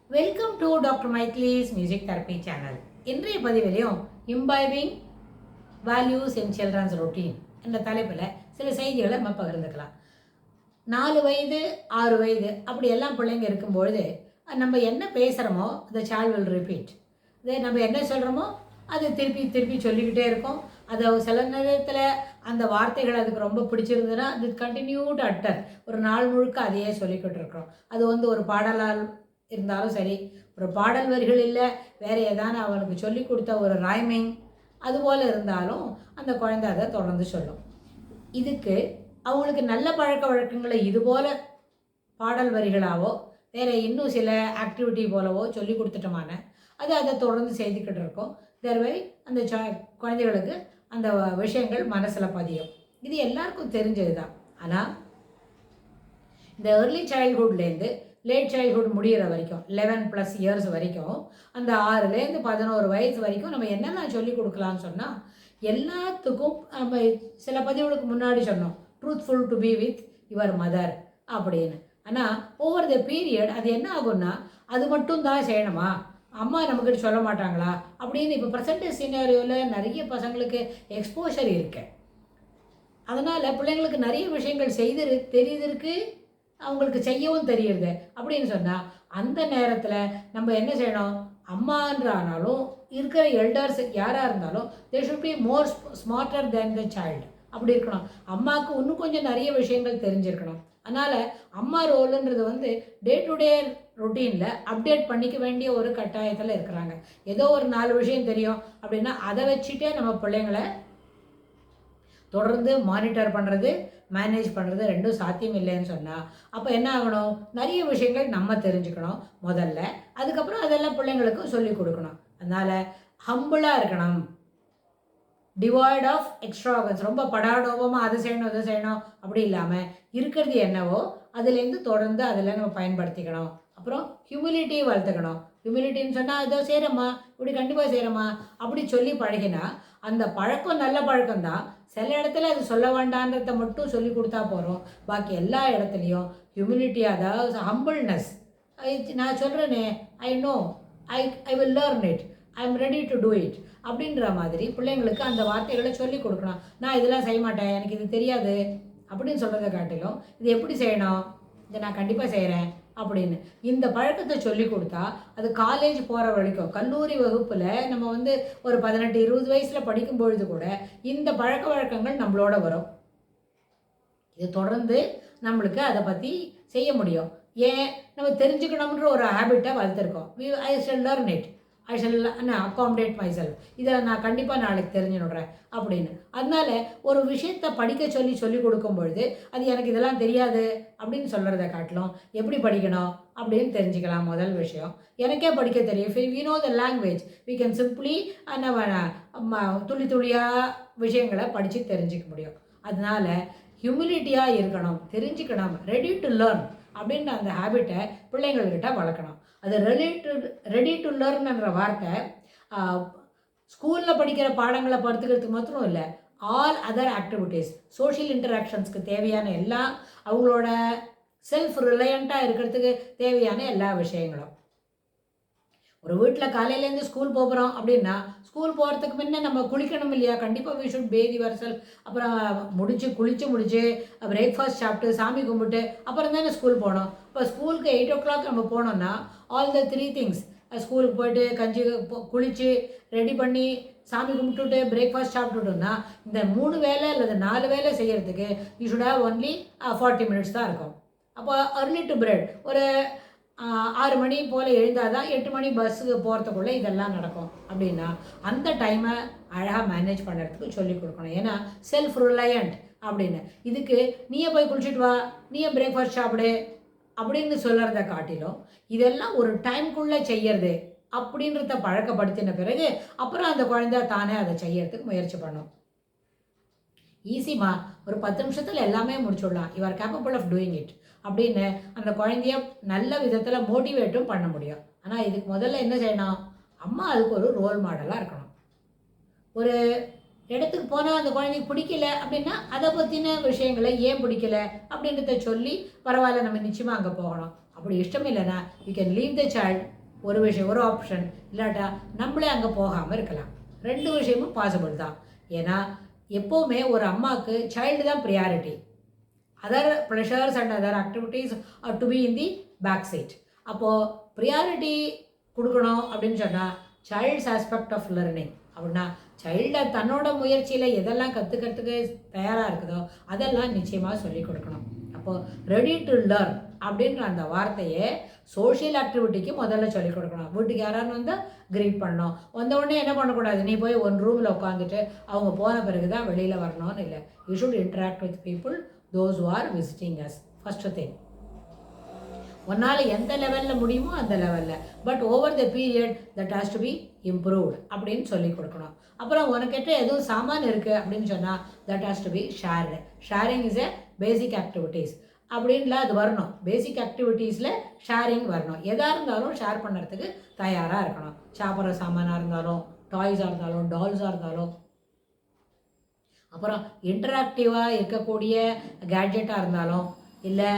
Welcome to doctor Maithili's music therapy channel. இன்றைய பதிவிலையும் imbibing values in children's routine என்ற தலைப்பில் சில செய்திகளை நம்ம பகிர்ந்துக்கலாம். 4 வயது 6 வயது அப்படி எல்லாம் பிள்ளைங்க இருக்கும்பொழுது நம்ம என்ன பேசுகிறோமோ த சைல்ட் வில் ரிப்பீட். இதே நம்ம என்ன சொல்கிறோமோ அது திருப்பி திருப்பி சொல்லிக்கிட்டே இருக்கும். அதை சில நேரத்தில் அந்த வார்த்தைகள் அதுக்கு ரொம்ப பிடிச்சிருந்ததுன்னா அது கண்டினியூட் அட்டர் ஒரு நாள் முழுக்க அதையே சொல்லிக்கிட்டு இருக்கிறோம். அது ஒரு பாடலால் இருந்தாலும் சரி, ஒரு பாடல் வரிகள் இல்லை, வேறு ஏதான அவனுக்கு சொல்லி கொடுத்த ஒரு ரைமிங் அதுபோல் இருந்தாலும் அந்த குழந்தை அதை தொடர்ந்து சொல்லும். இதுக்கு அவங்களுக்கு நல்ல பழக்க வழக்கங்களை இதுபோல் பாடல் வரிகளாவோ வேறு இன்னும் சில ஆக்டிவிட்டி போலவோ சொல்லி கொடுத்துட்டோமான அதை தொடர்ந்து செய்துக்கிட்டு இருக்கோம். தர்வை அந்த குழந்தைகளுக்கு அந்த விஷயங்கள் மனசில் பதியும். இது எல்லாருக்கும் தெரிஞ்சது தான். ஆனால் இந்த ஏர்லி சைல்ட்ஹுட்லேருந்து லேட் சைல்ட்ஹுட் முடிகிற வரைக்கும் 11+ இயர்ஸ் வரைக்கும் அந்த 6லேருந்து 11 வயசு வரைக்கும் நம்ம என்னெல்லாம் சொல்லி கொடுக்கலான்னு சொன்னால் எல்லாத்துக்கும் நம்ம சில பதிவுகளுக்கு முன்னாடி சொன்னோம் truthful to be with your mother அப்படின்னு. ஆனால் ஓவர் த பீரியட் அது என்ன ஆகும்னா அது மட்டும் தான் செய்யணுமா, அம்மா நம்மக்கிட்ட சொல்ல மாட்டாங்களா அப்படின்னு இப்போ ப்ரெசன்ட் சினாரியோவில் நிறைய பசங்களுக்கு எக்ஸ்போஷர் இருக்கு. அதனால் பிள்ளைங்களுக்கு நிறைய விஷயங்கள் தெரியுதுருக்கு, அவங்களுக்கு செய்யவும் தெரியுது அப்படின்னு சொன்னால் அந்த நேரத்தில் நம்ம என்ன செய்யணும், அம்மான்றானாலும் இருக்கிற எல்டர்ஸ் யாராக இருந்தாலும் they should be more smarter than the child. அப்படி இருக்கணும். அம்மாவுக்கு இன்னும் கொஞ்சம் நிறைய விஷயங்கள் தெரிஞ்சிருக்கணும். அதனால் அம்மா ரோலுன்றது டே டு டே ரொட்டீனில் அப்டேட் பண்ணிக்க வேண்டிய ஒரு கட்டாயத்தில் இருக்கிறாங்க. ஏதோ ஒரு 4 விஷயம் தெரியும் அப்படின்னா அதை வச்சுட்டே நம்ம பிள்ளைங்களை தொடர்ந்து மானிட்டர் பண்ணுறது மேனேஜ் பண்ணுறது ரெண்டும் சாத்தியம் இல்லைன்னு சொன்னால் அப்போ என்ன ஆகணும், நிறைய விஷயங்கள் நம்ம தெரிஞ்சுக்கணும் முதல்ல, அதுக்கப்புறம் அதெல்லாம் பிள்ளைங்களுக்கும் சொல்லிக் கொடுக்கணும். அதனால் ஹம்பிளாக இருக்கணும், டிவாய்ட் ஆஃப் எக்ஸ்ட்ராவகன்ஸ். ரொம்ப படாடோபமாக அதை செய்யணும் அப்படி இல்லாமல் இருக்கிறது என்னவோ அதுலேருந்து தொடர்ந்து அதில் நம்ம பயன்படுத்திக்கணும். அப்புறம் ஹியூமிலிட்டியை வளர்த்துக்கணும். ஹியூமிலிட்டின்னு சொன்னால் ஏதோ செய்கிறோமா, இப்படி கண்டிப்பாக செய்கிறோமா அப்படி சொல்லி பழகினா அந்த பழக்கம் நல்ல பழக்கம்தான். சில இடத்துல அது சொல்ல வேண்டான்றதை மட்டும் சொல்லி கொடுத்தா போகிறோம். பாக்கி எல்லா இடத்துலையும் ஹியூமிலிட்டி, அதாவது ஹம்பிள்னஸ். நான் சொல்கிறேனே, I know, I will learn it, I am ready to do it அப்படின்ற மாதிரி பிள்ளைங்களுக்கு அந்த வார்த்தைகளை சொல்லி கொடுக்கணும். நான் இதெல்லாம் செய்ய மாட்டேன், எனக்கு இது தெரியாது அப்படின்னு சொல்கிறத காட்டிலும் இது எப்படி செய்யணும், இதை நான் கண்டிப்பாக செய்கிறேன் அப்படின்னு இந்த பழக்கத்தை சொல்லி கொடுத்தா அது காலேஜ் போகிற வரைக்கும், கல்லூரி வகுப்பில் நம்ம ஒரு 18-20 வயசில் படிக்கும் பொழுது கூட இந்த பழக்க வழக்கங்கள் நம்மளோட வரும். இது தொடர்ந்து நம்மளுக்கு அதை பற்றி செய்ய முடியும். ஏன், நம்ம தெரிஞ்சுக்கணுன்ற ஒரு ஹேபிட்டை வளர்த்துருக்கோம். I shall learn it, I shall accommodate myself, இதில் நான் கண்டிப்பாக நாளைக்கு தெரிஞ்சுடுறேன் அப்படின்னு. அதனால ஒரு விஷயத்தை படிக்க சொல்லி கொடுக்கும் பொழுது அது எனக்கு இதெல்லாம் தெரியாது அப்படின்னு சொல்கிறத காட்டிலும் எப்படி படிக்கணும் அப்படின்னு தெரிஞ்சுக்கலாம். முதல் விஷயம், எனக்கே படிக்க தெரியும். We know the language, we can simply துளி துளியாக விஷயங்களை படித்து தெரிஞ்சிக்க முடியும். அதனால ஹியூமிலிட்டியாக இருக்கணும், தெரிஞ்சுக்கணும், ரெடி டு லேர்ன் அப்படின்ற அந்த ஹேபிட்டை பிள்ளைங்கள்கிட்ட வளர்க்கணும். அது ரெடி டு லேர்ன்ன்ற வார்த்தை ஸ்கூலில் படிக்கிற பாடங்களை படுத்துக்கிறதுக்கு மாத்திரம் இல்லை, ஆல் அதர் ஆக்டிவிட்டீஸ், சோஷியல் இன்டராக்ஷன்ஸ்க்கு தேவையான எல்லா, அவங்களோட செல்ஃப் ரிலையண்ட்டாக இருக்கிறதுக்கு தேவையான எல்லா விஷயங்களும். ஒரு வீட்டில் காலையிலேருந்து ஸ்கூல் போகிறோம் அப்படின்னா ஸ்கூல் போகிறதுக்கு முன்னே நம்ம குளிக்கணும் இல்லையா, கண்டிப்பாக வி ஷுட் பேதி வர்சல். அப்புறம் குளித்து முடிச்சு பிரேக்ஃபாஸ்ட் சாப்பிட்டு சாமி கும்பிட்டு அப்புறம் தானே ஸ்கூல் போகணும். இப்போ ஸ்கூலுக்கு 8 o'clock நம்ம போனோம்னா ஆல் த 3 things, ஸ்கூலுக்கு போய்ட்டு கஞ்சி குளித்து ரெடி பண்ணி சாமி கும்பிட்டுட்டு பிரேக்ஃபாஸ்ட் சாப்பிட்டுட்டோம்னா இந்த 3 வேலை அல்லது 4 வேலை செய்கிறதுக்கு you should have only 40 minutes தான் இருக்கும். அப்போ அர்லி டு பிரெட் ஒரு 6 மணி போல் எழுந்தால் தான் 8 மணி பஸ்ஸுக்கு போகிறதுக்குள்ளே இதெல்லாம் நடக்கும். அப்படின்னா அந்த டைமை அழகாக மேனேஜ் பண்ணுறதுக்கு சொல்லிக் கொடுக்கணும். ஏன்னா செல்ஃப் ரிலையண்ட் அப்படின்னு. இதுக்கு நீயே போய் குளிச்சுட்டு வா, நீயே பிரேக்ஃபாஸ்ட் சாப்பிடு அப்படின்னு சொல்கிறத காட்டிலும் இதெல்லாம் ஒரு டைம்குள்ளே செய்யறது அப்படின்றத பழக்கப்படுத்தின பிறகு அப்புறம் அந்த குழந்தை தானே அதை செய்யறதுக்கு முயற்சி பண்ணும். ஈஸிமா, ஒரு 10 நிமிஷத்தில் எல்லாமே முடிச்சுடலாம், you are capable of doing it அப்படின்னு அந்த குழந்தைய நல்ல விதத்தில் மோட்டிவேட்டும் பண்ண முடியும். ஆனால் இதுக்கு முதல்ல என்ன செய்யணும், அம்மா அதுக்கு ஒரு ரோல் மாடலாக இருக்கணும். ஒரு இடத்துக்கு போனால் அந்த குழந்தைக்கு பிடிக்கல அப்படின்னா அதை பற்றின விஷயங்களை ஏன் பிடிக்கல அப்படின்றத சொல்லி பரவாயில்ல நம்ம நிச்சயமாக அங்கே போகணும். அப்படி இஷ்டம் இல்லைன்னா you can leave the child ஒரு விஷயம், ஒரு ஆப்ஷன். இல்லாட்டா நம்மளே அங்கே போகாமல் இருக்கலாம். 2 விஷயமும் பாசிபிள் தான். ஏன்னா எப்போவுமே ஒரு அம்மாவுக்கு சைல்டு தான் priority. Other pressures and other activities are to be in the back side. அப்போது ப்ரியாரிட்டி கொடுக்கணும் அப்படின்னு சொன்னால் சைல்ட்ஸ் ஆஸ்பெக்ட் ஆஃப் லேர்னிங் அப்படின்னா சைல்டை தன்னோட முயற்சியில் எதெல்லாம் கற்றுக்கிறதுக்கு தயாராக இருக்குதோ அதெல்லாம் நிச்சயமாக சொல்லிக் கொடுக்கணும். அப்போது ரெடி டு லேர்ன் அப்படின்ற அந்த வார்த்தையை சோஷியல் ஆக்டிவிட்டிக்கு முதல்ல சொல்லிக் கொடுக்கணும். வீட்டுக்கு யாராவது வந்தால் க்ரீட் பண்ணணும். வந்த உடனே என்ன பண்ணக்கூடாது, நீ போய் ஒன் ரூமில் உட்காந்துட்டு அவங்க போன பிறகு தான் வெளியில் வரணும்னு இல்லை. You should interact with people those who are visiting us. First thing, ஒன்னால் எந்த லெவலில் முடியுமோ அந்த லெவலில், but over the period that has to be improved அப்படின்னு சொல்லி கொடுக்கணும். அப்புறம் உனக்கிட்ட எதுவும் சாமான் இருக்குது அப்படின்னு சொன்னால் that has to be shared. Sharing is a basic activities அப்படின்ல அது வரணும். பேசிக் ஆக்டிவிட்டீஸில் ஷேரிங் வரணும். எதாக இருந்தாலும் ஷேர் பண்ணுறதுக்கு தயாராக இருக்கணும். சாப்பிட்ற சாமானாக இருந்தாலும், டாய்ஸாக இருந்தாலும், டால்ஸாக இருந்தாலும், அப்புறம் இன்டராக்டிவாக இருக்கக்கூடிய கேட்ஜெட்டாக இருந்தாலும், இல்லை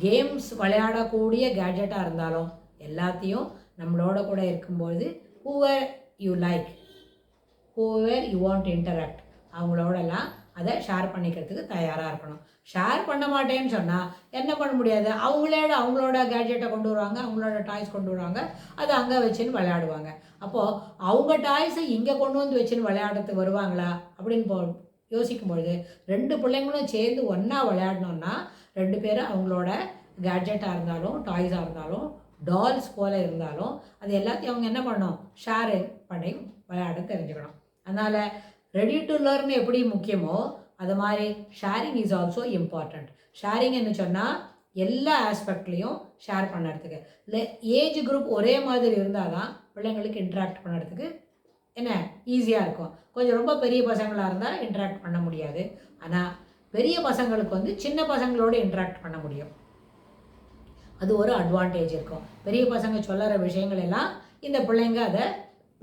கேம்ஸ் விளையாடக்கூடிய கேட்ஜெட்டாக இருந்தாலும், எல்லாத்தையும் நம்மளோட கூட இருக்கும்பொழுது whoever you like, whoever you want interact, அவங்களோடலாம் அதை ஷேர் பண்ணிக்கிறதுக்கு தயாராக இருக்கணும். ஷேர் பண்ண மாட்டேன்னு சொன்னால் என்ன பண்ண முடியாது, அவங்களோட கேட்ஜெட்டை கொண்டு வருவாங்க, அவங்களோட டாய்ஸ் கொண்டு வருவாங்க, அதை அங்கே வச்சுன்னு விளையாடுவாங்க. அப்போது அவங்க டாய்ஸை இங்கே கொண்டு வந்து வச்சுன்னு விளையாடுறதுக்கு வருவாங்களா அப்படின்னு யோசிக்கும் பொழுது 2 பிள்ளைங்களும் சேர்ந்து ஒன்றா விளையாடணுன்னா 2 பேரும் அவங்களோட கேட்ஜெட்டாக இருந்தாலும், டாய்ஸாக இருந்தாலும், டால்ஸ் போல் இருந்தாலும் அது எல்லாத்தையும் அவங்க என்ன பண்ணணும், ஷேர் பண்ணி விளையாட தெரிஞ்சுக்கணும். அதனால் ரெடி டு லேர்ன் எப்படி முக்கியமோ அது மாதிரி sharing is also important. Sharing என்ன சொன்னால் எல்லா ஆஸ்பெக்ட்லேயும் ஷேர் பண்ணுறதுக்கு. இல்லை ஏஜ் குரூப் ஒரே மாதிரி இருந்தால் தான் பிள்ளைங்களுக்கு இன்ட்ராக்ட் பண்ணுறதுக்கு என்ன ஈஸியாக இருக்கும். கொஞ்சம் ரொம்ப பெரிய பசங்களாக இருந்தால் இன்ட்ராக்ட் பண்ண முடியாது. ஆனால் பெரிய பசங்களுக்கு சின்ன பசங்களோடு இன்ட்ராக்ட் பண்ண முடியும். அது ஒரு அட்வான்டேஜ் இருக்கும். பெரிய பசங்க சொல்லுற விஷயங்கள் எல்லாம் இந்த பிள்ளைங்க அதை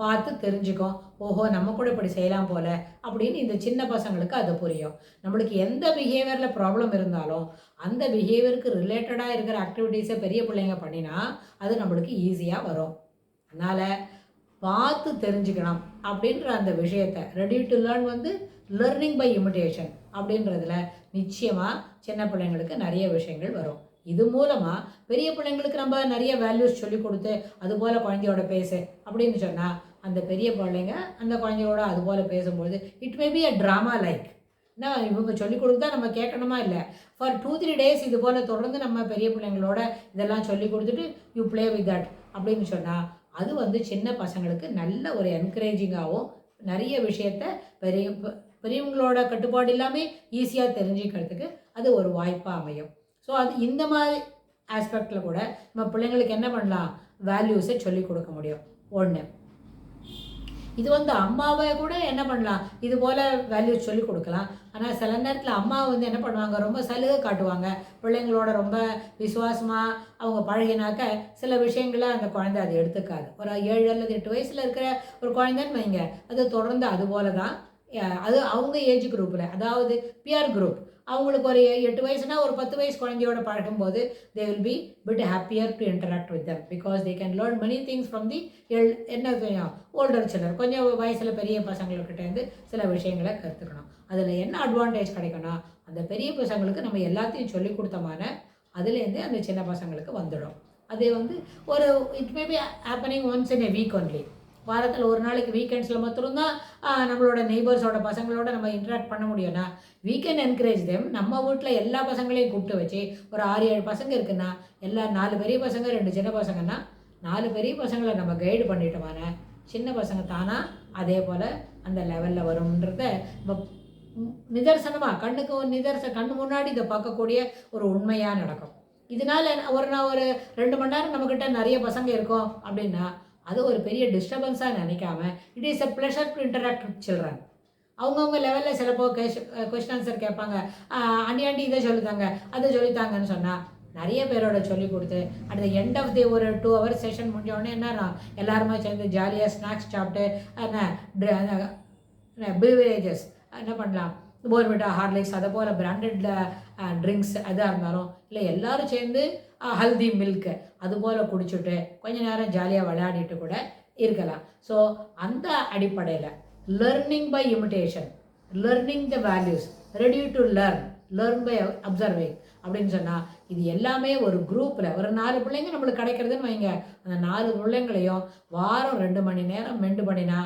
பார்த்து தெரிஞ்சுக்கும். ஓஹோ, நம்ம கூட இப்படி செய்யலாம் போல அப்படின்னு இந்த சின்ன பசங்களுக்கு அது புரியும். நம்மளுக்கு எந்த பிஹேவியரில் ப்ராப்ளம் இருந்தாலும் அந்த பிஹேவியருக்கு ரிலேட்டடாக இருக்கிற ஆக்டிவிட்டீஸை பெரிய பிள்ளைங்க பண்ணினா அது நம்மளுக்கு ஈஸியாக வரும். அதனால் பார்த்து தெரிஞ்சுக்கணும் அப்படின்ற அந்த விஷயத்தை ready to learn learning by imitation அப்படின்றதுல நிச்சயமாக சின்ன பிள்ளைங்களுக்கு நிறைய விஷயங்கள் வரும். இது மூலமாக பெரிய பிள்ளைங்களுக்கு நம்ம நிறைய வேல்யூஸ் சொல்லி கொடுத்து அதுபோல் குழந்தையோட பேசு அப்படின்னு சொன்னால் அந்த பெரிய பிள்ளைங்க அந்த குழந்தையோட அதுபோல் பேசும்பொழுது it may be a drama like. என்ன இவங்க சொல்லிக் கொடுத்தா நம்ம கேட்கணுமா இல்லை, ஃபார் 2-3 டேஸ் இது போல் தொடர்ந்து நம்ம பெரிய பிள்ளைங்களோட இதெல்லாம் சொல்லி கொடுத்துட்டு யூ ப்ளே வித் தட் அப்படின்னு சொன்னால் அது சின்ன பசங்களுக்கு நல்ல ஒரு என்கரேஜிங்காகவும் நிறைய விஷயத்த பெரியவங்களோட கட்டுப்பாடு இல்லாமல் ஈஸியாக தெரிஞ்சுக்கிறதுக்கு அது ஒரு வாய்ப்பாக அமையும். ஸோ அது இந்த மாதிரி ஆஸ்பெக்டில் கூட நம்ம பிள்ளைங்களுக்கு என்ன பண்ணலாம், வேல்யூஸை சொல்லிக் கொடுக்க முடியும். ஒன்று இது அம்மாவை கூட என்ன பண்ணலாம், இது போல் வேல்யூஸ் சொல்லிக் கொடுக்கலாம். ஆனால் சில நேரத்தில் அம்மா என்ன பண்ணுவாங்க, ரொம்ப சலுகை காட்டுவாங்க. பிள்ளைங்களோட ரொம்ப விசுவாசமாக அவங்க பழகினாக்க சில விஷயங்களை அந்த குழந்தை அது எடுத்துக்காது. ஒரு 7 அல்லது 8 வயசில் இருக்கிற ஒரு குழந்தைன்னு வைங்க, அது தொடர்ந்து அது போல தான். அது அவங்க ஏஜ் குரூப்பில், அதாவது பியர் குரூப், அவங்களுக்கு ஒரு 8 வயசுனா ஒரு 10 வயசு குழந்தையோட பழகும்போது they will be bit happier to interact with them because they can learn many things from the older children. கொஞ்சம் வயசில் பெரிய பசங்கள்கிட்டேருந்து சில விஷயங்களை கற்றுக்கணும். அதில் என்ன அட்வான்டேஜ் கிடைக்கும்னா அந்த பெரிய பசங்களுக்கு நம்ம எல்லாத்தையும் சொல்லி கொடுத்தமான அதுலேருந்து அந்த சின்ன பசங்களுக்கு வந்துடும். அது ஒரு it may be happening once in a week only. வாரத்தில் ஒரு நாளைக்கு வீக்கெண்ட்ஸில் மட்டும்தான் நம்மளோட நெய்பர்ஸோட பசங்களோட நம்ம இன்ட்ராக்ட் பண்ண முடியும்னா we can encourage them. நம்ம வீட்டில் எல்லா பசங்களையும் கூப்பிட்டு வச்சு ஒரு 6-7 பசங்க இருக்குன்னா எல்லா 4 பெரிய பசங்க 2 சின்ன பசங்கன்னா 4 பெரிய பசங்களை நம்ம கைடு பண்ணிட்டோமான சின்ன பசங்க தானா அதே போல் அந்த லெவலில் வரும்ன்றத நிதர்சனமாக கண்ணு முன்னாடி இதை பார்க்கக்கூடிய ஒரு உண்மையாக நடக்கும். இதனால் நான் ஒரு 2 மணி நேரம் நம்மக்கிட்ட நிறைய பசங்க இருக்கோம் அப்படின்னா அது ஒரு பெரிய டிஸ்டர்பன்ஸாக நினைக்காம it is a pleasure to interact with children. அவங்கவுங்க லெவலில் சிலப்போ கொஸ்டின் ஆன்சர் கேட்பாங்க, ஆண்டி இதை சொல்லித்தாங்க அதை சொல்லித்தாங்கன்னு சொன்னால் நிறைய பேரோட சொல்லி கொடுத்து at the end of the ஒரு 2 hours செஷன் முடிஞ்சோடனே என்னன்னா எல்லாருமே சேர்ந்து ஜாலியாக ஸ்நாக்ஸ் சாப்பிட்டு பிவரேஜஸ் என்ன பண்ணலாம், போர்விட்டா, ஹார்லிக்ஸ் அதை போல் பிராண்டட் ட்ரிங்க்ஸ் எதாக இருந்தாலும் இல்லை எல்லோரும் சேர்ந்து ஹல்தி மில்க்கு அதுபோல் குடிச்சிட்டு கொஞ்ச நேரம் ஜாலியாக விளையாடிட்டு கூட இருக்கலாம். ஸோ அந்த அடிப்படையில் learning by imitation, learning the values, ready to learn by observing அப்படின்னு சொன்னால் இது எல்லாமே ஒரு குரூப்பில் ஒரு 4 பிள்ளைங்க நம்மளுக்கு கிடைக்கிறதுன்னு வைங்க. அந்த 4 பிள்ளைங்களையும் வாரம் 2 மணி நேரம் மெண்டு பண்ணினா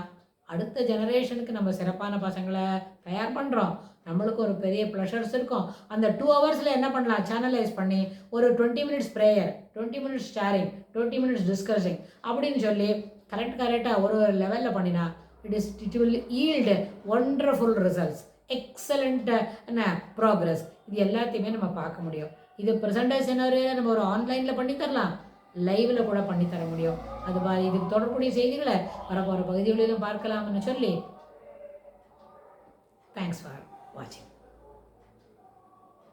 அடுத்த ஜெனரேஷனுக்கு நம்ம சிறப்பான பசங்களை தயார் பண்ணுறோம். நம்மளுக்கு ஒரு பெரிய ப்ளஷர்ஸ் இருக்கும். அந்த 2 ஹவர்ஸில் என்ன பண்ணலாம், சேனலைஸ் பண்ணி ஒரு 20 minutes prayer, 20 minutes sharing, 20 minutes discussing அப்படின்னு சொல்லி கரெக்டாக ஒரு லெவலில் பண்ணினா it will yield wonderful results, excellent என்ன ப்ராக்ரஸ். இது எல்லாத்தையுமே நம்ம பார்க்க முடியும். இது ப்ரெசன்டேஷன் நம்ம ஒரு ஆன்லைனில் பண்ணித்தரலாம், லைவில் கூட பண்ணித்தர முடியும். அது மாதிரி இதுக்கு தொடர்புடைய செய்திகளை வரப்போகிற பகுதிகளிலும் பார்க்கலாம்னு சொல்லி தேங்க்ஸ் ஃபார் வாட்சிங்.